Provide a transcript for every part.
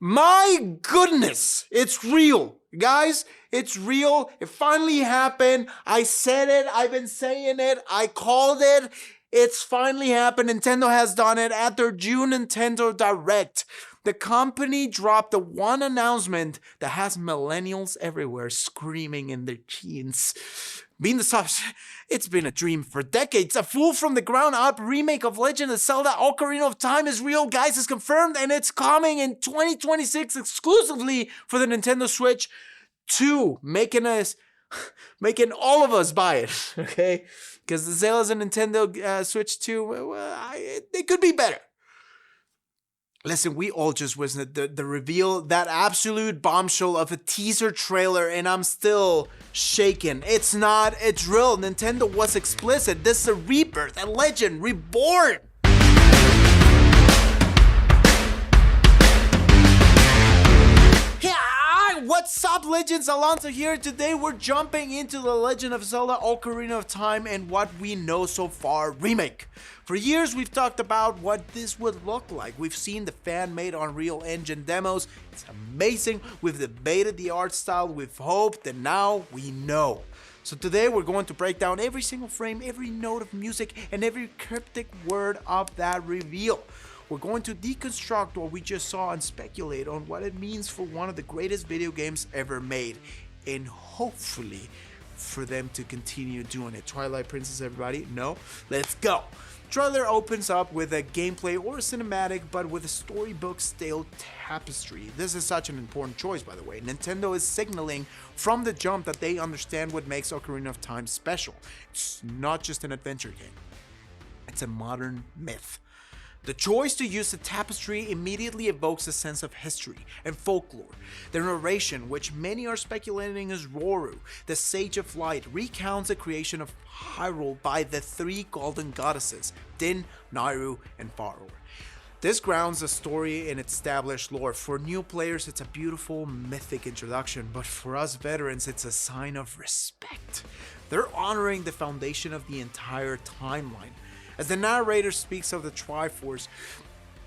My goodness, it's real. Guys, it's real. It finally happened. I said it. I've been saying it. I called it. It's finally happened. Nintendo has done it at their June Nintendo Direct. The company dropped the one announcement that has millennials everywhere screaming in their jeans. Being the subs, it's been a dream for decades. A full from the ground up remake of Legend of Zelda Ocarina of Time is real, guys. It's confirmed and it's coming in 2026 exclusively for the Nintendo Switch 2, making all of us buy it, okay? Because the sales of Nintendo Switch 2, they could be better. Listen, we all just witnessed the reveal, that absolute bombshell of a teaser trailer, and I'm still shaken. It's real. Nintendo was explicit. This is a rebirth, a legend, reborn. What's up, Legends? Alonso here. Today we're jumping into the Legend of Zelda Ocarina of Time and what we know so far, Remake. For years we've talked about what this would look like. We've seen the fan-made Unreal Engine demos. It's amazing. We've debated the art style, we've hoped, and now we know. So today we're going to break down every single frame, every note of music, and every cryptic word of that reveal. We're going to deconstruct what we just saw and speculate on what it means for one of the greatest video games ever made, and hopefully for them to continue doing it. Twilight Princess, everybody? No? Let's go! Trailer opens up with a gameplay or a cinematic, but with a storybook-style tapestry. This is such an important choice, by the way. Nintendo is signaling from the jump that they understand what makes Ocarina of Time special. It's not just an adventure game. It's a modern myth. The choice to use the tapestry immediately evokes a sense of history and folklore. The narration, which many are speculating is Roru, the Sage of Light, recounts the creation of Hyrule by the three golden goddesses, Din, Nayru, and Farour. This grounds the story in established lore. For new players, it's a beautiful, mythic introduction, but for us veterans, it's a sign of respect. They're honoring the foundation of the entire timeline. As the narrator speaks of the Triforce,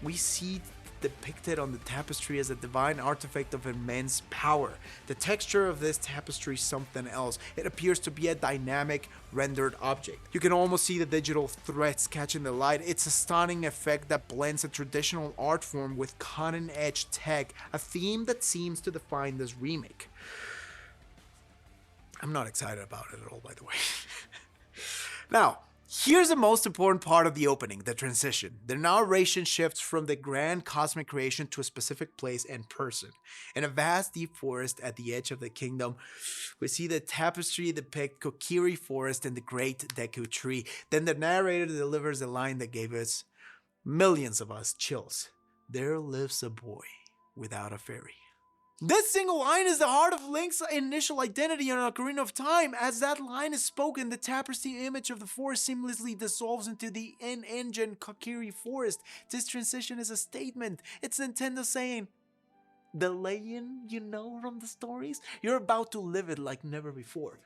we see depicted on the tapestry as a divine artifact of immense power. The texture of this tapestry is something else. It appears to be a dynamic, rendered object. You can almost see the digital threads catching the light. It's a stunning effect that blends a traditional art form with cutting-edge tech, a theme that seems to define this remake. I'm not excited about it at all, by the way. Now, here's the most important part of the opening, the transition. The narration shifts from the grand cosmic creation to a specific place and person. In a vast deep forest at the edge of the kingdom, we see the tapestry depict Kokiri Forest and the great Deku Tree. Then the narrator delivers a line that gave us, millions of us, chills. There lives a boy without a fairy. This single line is the heart of Link's initial identity in Ocarina of Time. As that line is spoken, the tapestry image of the forest seamlessly dissolves into the in-engine Kokiri Forest. This transition is a statement. It's Nintendo saying, the legend you know from the stories, you're about to live it like never before.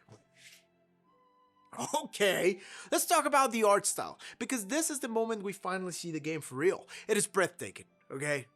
Okay, let's talk about the art style, because this is the moment we finally see the game for real. It is breathtaking, okay?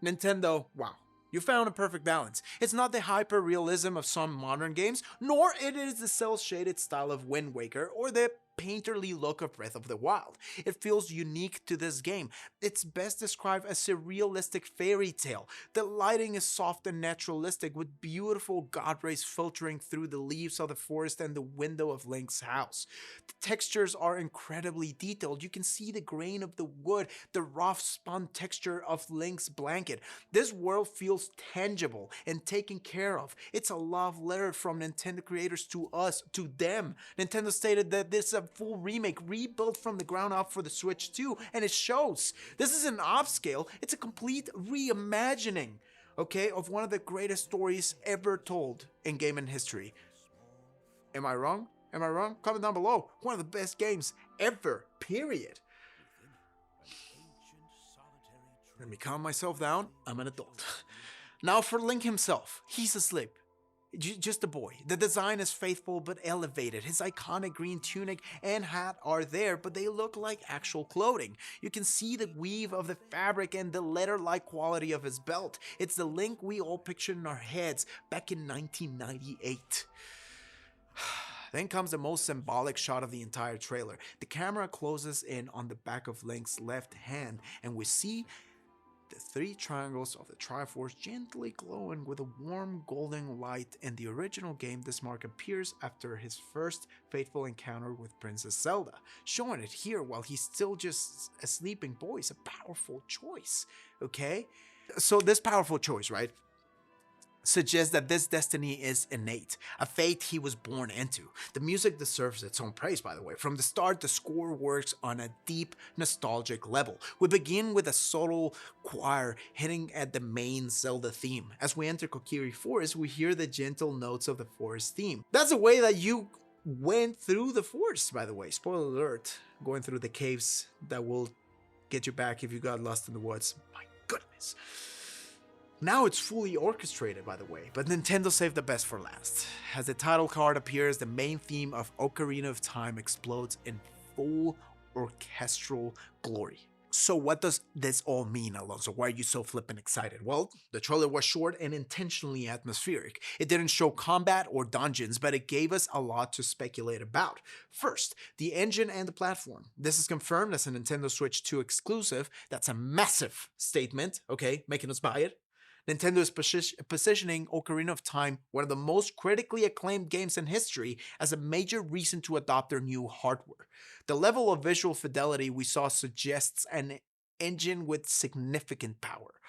Nintendo, wow, you found a perfect balance. It's not the hyper-realism of some modern games, nor it is the cel-shaded style of Wind Waker or the painterly look of Breath of the Wild. It feels unique to this game. It's best described as a realistic fairy tale. The lighting is soft and naturalistic, with beautiful god rays filtering through the leaves of the forest and the window of Link's house. The textures are incredibly detailed. You can see the grain of the wood, the rough spun texture of Link's blanket. This world feels tangible and taken care of. It's a love letter from Nintendo creators to us, to them. Nintendo stated that this is a full remake, rebuilt from the ground up for the Switch 2, and it shows. This is an upscale, it's a complete reimagining, okay, of one of the greatest stories ever told in gaming history. Am I wrong? Am I wrong? Comment down below. One of the best games ever, period. Let me calm myself down. I'm an adult. Now for Link himself. He's asleep. Just a boy. The design is faithful but elevated. His iconic green tunic and hat are there, but they look like actual clothing. You can see the weave of the fabric and the leather-like quality of his belt. It's the Link we all pictured in our heads back in 1998. Then comes the most symbolic shot of the entire trailer. The camera closes in on the back of Link's left hand, and we see the three triangles of the Triforce gently glowing with a warm golden light. In the original game, this mark appears after his first fateful encounter with Princess Zelda. Showing it here while he's still just a sleeping boy is a powerful choice, okay? So this powerful choice, right, suggests that this destiny is innate, a fate he was born into. The music deserves its own praise, by the way. From the start, the score works on a deep, nostalgic level. We begin with a subtle choir hitting at the main Zelda theme. As we enter Kokiri Forest, we hear the gentle notes of the forest theme. That's the way that you went through the forest, by the way. Spoiler alert, going through the caves that will get you back if you got lost in the woods. My goodness. Now it's fully orchestrated, by the way, but Nintendo saved the best for last. As the title card appears, the main theme of Ocarina of Time explodes in full orchestral glory. So what does this all mean, Alonso? Why are you so flippin' excited? Well, the trailer was short and intentionally atmospheric. It didn't show combat or dungeons, but it gave us a lot to speculate about. First, the engine and the platform. This is confirmed as a Nintendo Switch 2 exclusive. That's a massive statement, okay, making us buy it. Nintendo is positioning Ocarina of Time, one of the most critically acclaimed games in history, as a major reason to adopt their new hardware. The level of visual fidelity we saw suggests an engine with significant power.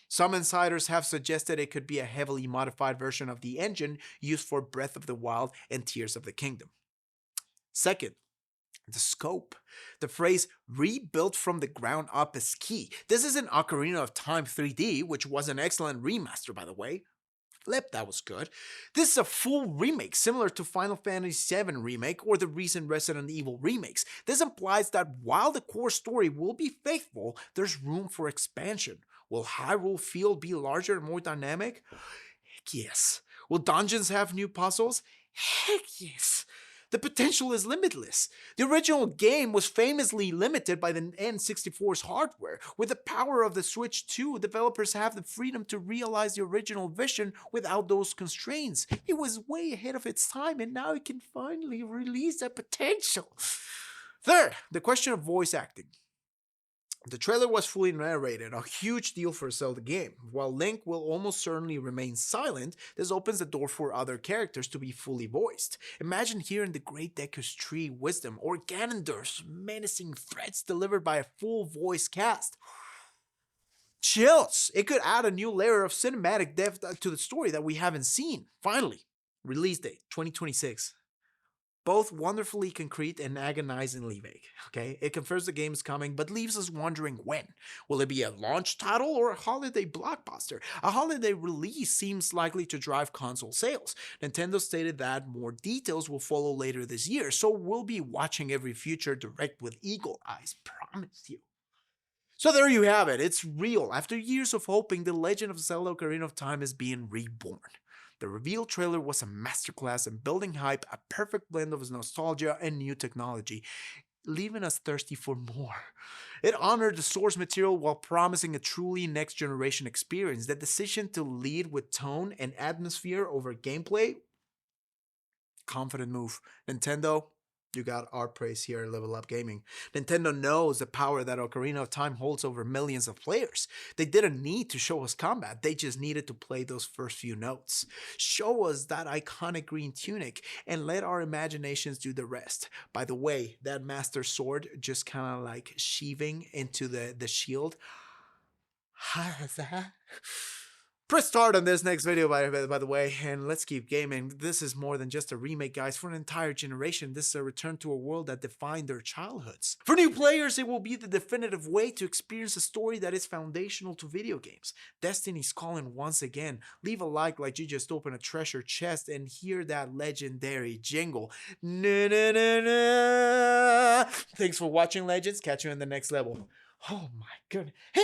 Some insiders have suggested it could be a heavily modified version of the engine used for Breath of the Wild and Tears of the Kingdom. Second, the scope. The phrase rebuilt from the ground up is key. This isn't Ocarina of Time 3D, which was an excellent remaster, by the way. Flip, that was good. This is a full remake, similar to Final Fantasy VII Remake or the recent Resident Evil remakes. This implies that while the core story will be faithful, there's room for expansion. Will Hyrule Field be larger and more dynamic? Heck yes. Will dungeons have new puzzles? Heck yes. The potential is limitless. The original game was famously limited by the N64's hardware. With the power of the Switch 2, developers have the freedom to realize the original vision without those constraints. It was way ahead of its time, and now it can finally release that potential. Third, the question of voice acting. The trailer was fully narrated, a huge deal for a Zelda game. While Link will almost certainly remain silent, this opens the door for other characters to be fully voiced. Imagine hearing the Great Deku's tree wisdom or Ganondorf's menacing threats delivered by a full voice cast. Chills! It could add a new layer of cinematic depth to the story that we haven't seen. Finally, release date 2026. Both wonderfully concrete and agonizingly vague, okay? It confirms the game's coming, but leaves us wondering when. Will it be a launch title or a holiday blockbuster? A holiday release seems likely to drive console sales. Nintendo stated that more details will follow later this year, so we'll be watching every future direct with eagle eyes, promise you. So there you have it, it's real. After years of hoping, the Legend of Zelda Ocarina of Time is being reborn. The reveal trailer was a masterclass in building hype, a perfect blend of nostalgia and new technology, leaving us thirsty for more. It honored the source material while promising a truly next-generation experience. The decision to lead with tone and atmosphere over gameplay? Confident move. Nintendo, you got our praise here at Level Up Gaming. Nintendo knows the power that Ocarina of Time holds over millions of players. They didn't need to show us combat, they just needed to play those first few notes. Show us that iconic green tunic and let our imaginations do the rest. By the way, that Master Sword just kind of like sheathing into the shield. Press start on this next video, by the way, and let's keep gaming. This is more than just a remake, guys. For an entire generation, this is a return to a world that defined their childhoods. For new players, it will be the definitive way to experience a story that is foundational to video games. Destiny's calling once again. Leave a like you just opened a treasure chest and hear that legendary jingle. Na, na, na, na. Thanks for watching, Legends. Catch you in the next level. Oh my goodness. Hey!